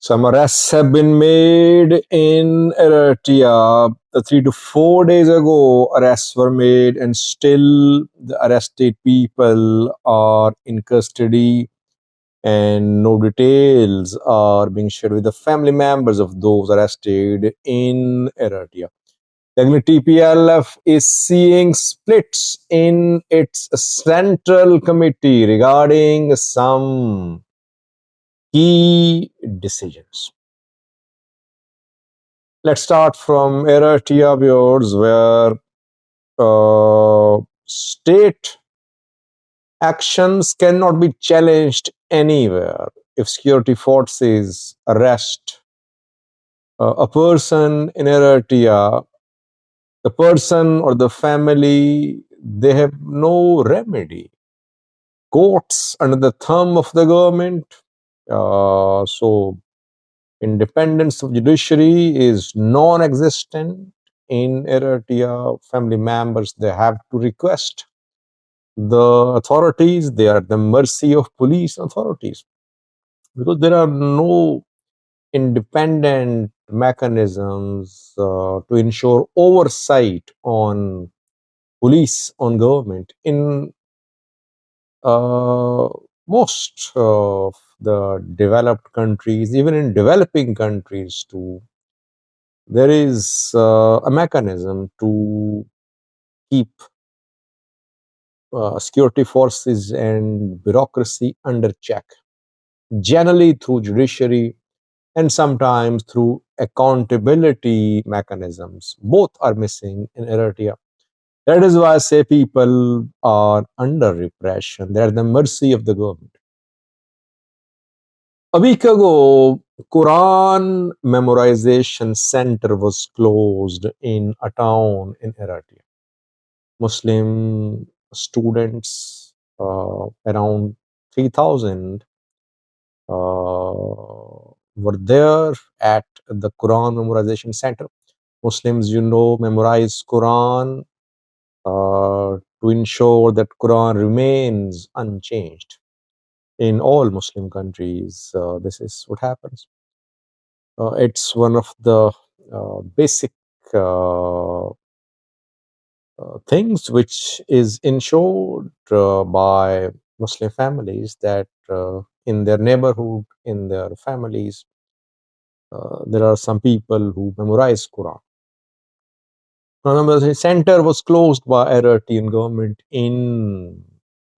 Some arrests have been made in Eritrea. 3 to 4 days ago, arrests were made, and still the arrested people are in custody, and no details are being shared with the family members of those arrested in Eritrea. The TPLF is seeing splits in its central committee regarding some key decisions. Let's start from Eritrea, viewers, where state actions cannot be challenged anywhere. If security forces arrest a person in Eritrea, the person or the family, they have no remedy. Courts under the thumb of the government. So independence of judiciary is non-existent in Eritrea. Family members, they have to request the authorities. They are at the mercy of police authorities because there are no independent mechanisms to ensure oversight on police, on government. In most of the developed countries, even in developing countries too, there is a mechanism to keep security forces and bureaucracy under check, generally through judiciary and sometimes through accountability mechanisms. Both are missing in Eritrea. That is why I say people are under repression. They're at the mercy of the government. A week ago, Quran memorization center was closed in a town in Eritrea. Muslim students, around 3,000, were there at the Quran memorization center. Muslims, memorize Quran to ensure that Quran remains unchanged. In all Muslim countries, this is what happens. It's one of the basic things which is ensured by Muslim families, that in their neighborhood, in their families, there are some people who memorize Quran. Now, the center was closed by Eritrean government in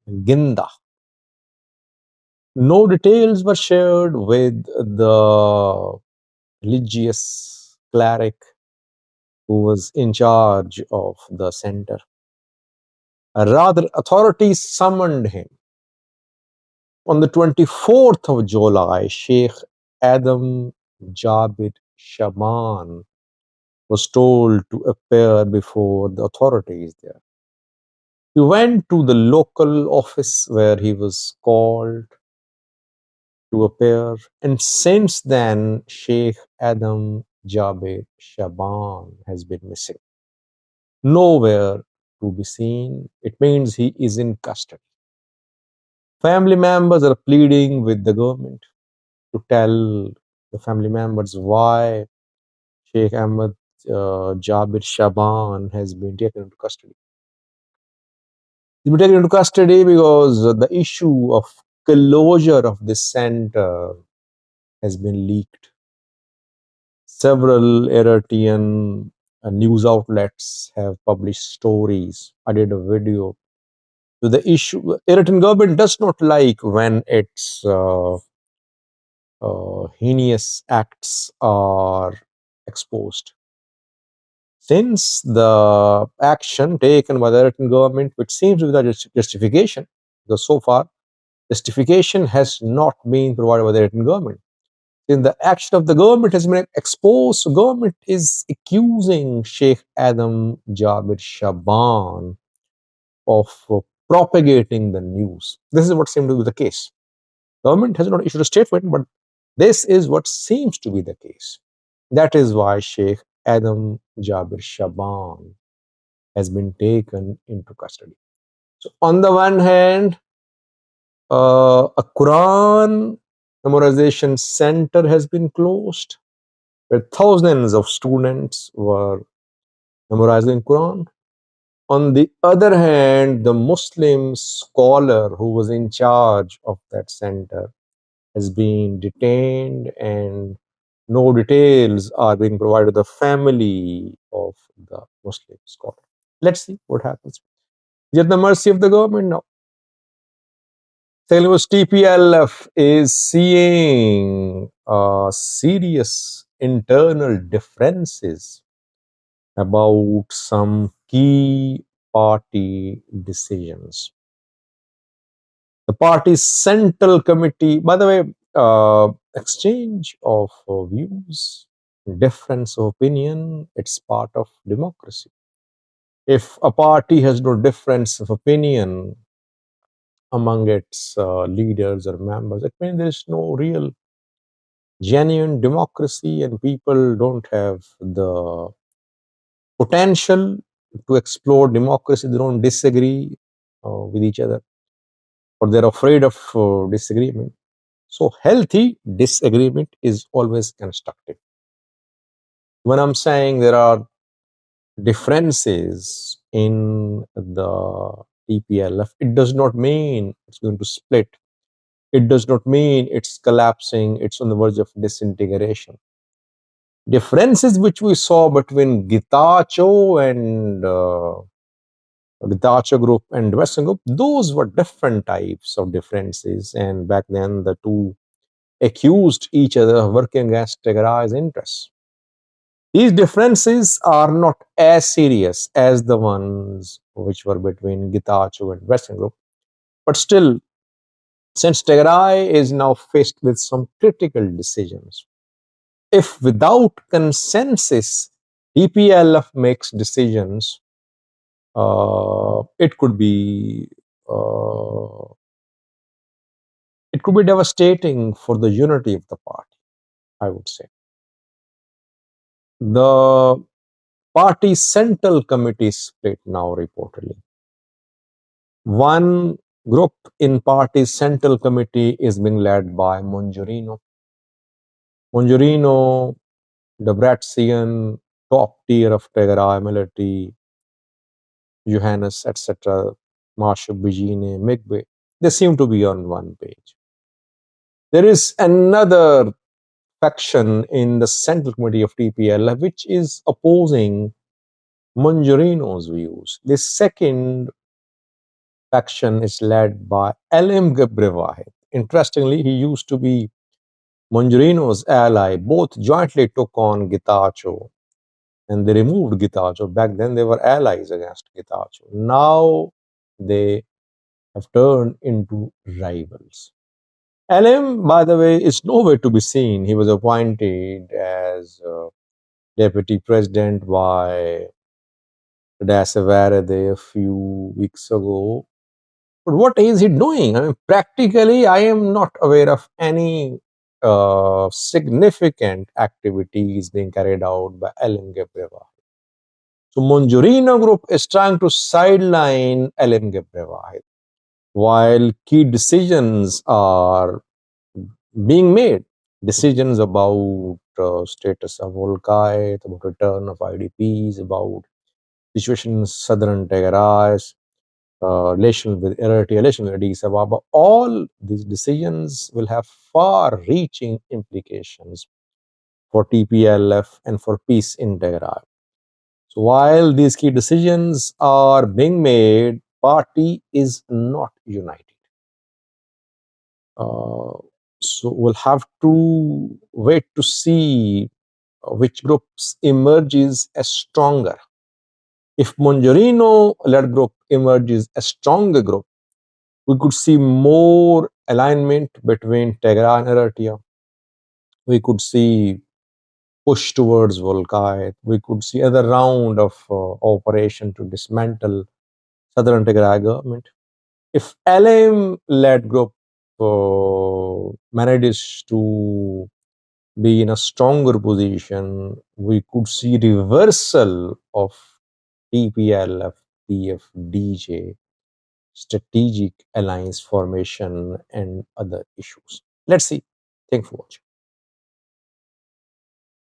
Ginda. No details were shared with the religious cleric who was in charge of the center. Rather, authorities summoned him. On the 24th of July, Sheikh Adam Jabir Shaban was told to appear before the authorities there. He went to the local office where he was called to appear, and since then, Sheikh Adam Jabir Shaban has been missing. Nowhere to be seen. It means he is in custody. Family members are pleading with the government to tell the family members why Sheikh Ahmed Jabir Shaban has been taken into custody. He's been taken into custody because the issue of closure of this center has been leaked. Several Eritrean news outlets have published stories. I did a video. So the issue, Eritrean government does not like when its heinous acts are exposed. Since the action taken by the Eritrean government, which seems without justification, because so far justification has not been provided by the Eritrean government. Since the action of the government has been exposed, so government is accusing Sheikh Adam Jabir Shaban of propagating the news. This is what seems to be the case. Government has not issued a statement, but this is what seems to be the case. That is why Sheikh Adam Jabir Shaban has been taken into custody. So on the one hand, a Quran memorization center has been closed, where thousands of students were memorizing Quran. On the other hand, the Muslim scholar who was in charge of that center has been detained, and no details are being provided to the family of the Muslim scholar. Let's see what happens. You're at the mercy of the government now. Telus TPLF is seeing serious internal differences about some key party decisions. The party's central committee, by the way, exchange of views, difference of opinion, it's part of democracy. If a party has no difference of opinion among its leaders or members, it means there is no real genuine democracy, and people don't have the potential to explore democracy. They don't disagree with each other, or they're afraid of disagreement. So healthy disagreement is always constructive. When I'm saying there are differences in the TPLF, it does not mean it's going to split. It does not mean it's collapsing, it's on the verge of disintegration. Differences which we saw between Gitacho and Gitacho group and Western group, those were different types of differences. And back then, the two accused each other of working against Tigray's interests. These differences are not as serious as the ones which were between Gitacho and Western group, but still, since Tigray is now faced with some critical decisions, if without consensus TPLF makes decisions, it could be uh, devastating for the unity of the party, I would say. The party central committee split now reportedly. One group in party central committee is being led by Monjurino. Monjurino, the Bratzian top tier of Tigray military, Johannes, etc., Marshal Bijine, Migbe, they seem to be on one page. There is another faction in the central committee of TPLF which is opposing Monjurino's views. The second faction is led by Elim Gebrevahid. Interestingly, he used to be Monjurino's ally. Both jointly took on Gitacho and they removed Gitacho. Back then, they were allies against Gitacho. Now they have turned into rivals. Elim, by the way, is nowhere to be seen. He was appointed as deputy president by Dasavarade a few weeks ago. But what is he doing? I mean, practically, I am not aware of any significant activities being carried out by Elim Gebreva. So Monjurino group is trying to sideline Elim Gebreva while key decisions are being made. Decisions about status of Volkite, about return of IDPs, about situation in southern Tigray, relation with Eritrea, relation with Addis Ababa, all these decisions will have far-reaching implications for TPLF and for peace in Tigray. So while these key decisions are being made, party is not united. So we'll have to wait to see which groups emerges as stronger. If Monjurino-led group emerges a stronger group, we could see more alignment between Tigray and Eritrea. We could see push towards Volkite. We could see other round of operation to dismantle southern Tigray government. If LM-led group manages to be in a stronger position, we could see reversal of TPLF, PFDJ, strategic alliance formation, and other issues. Let's see. Thanks for watching.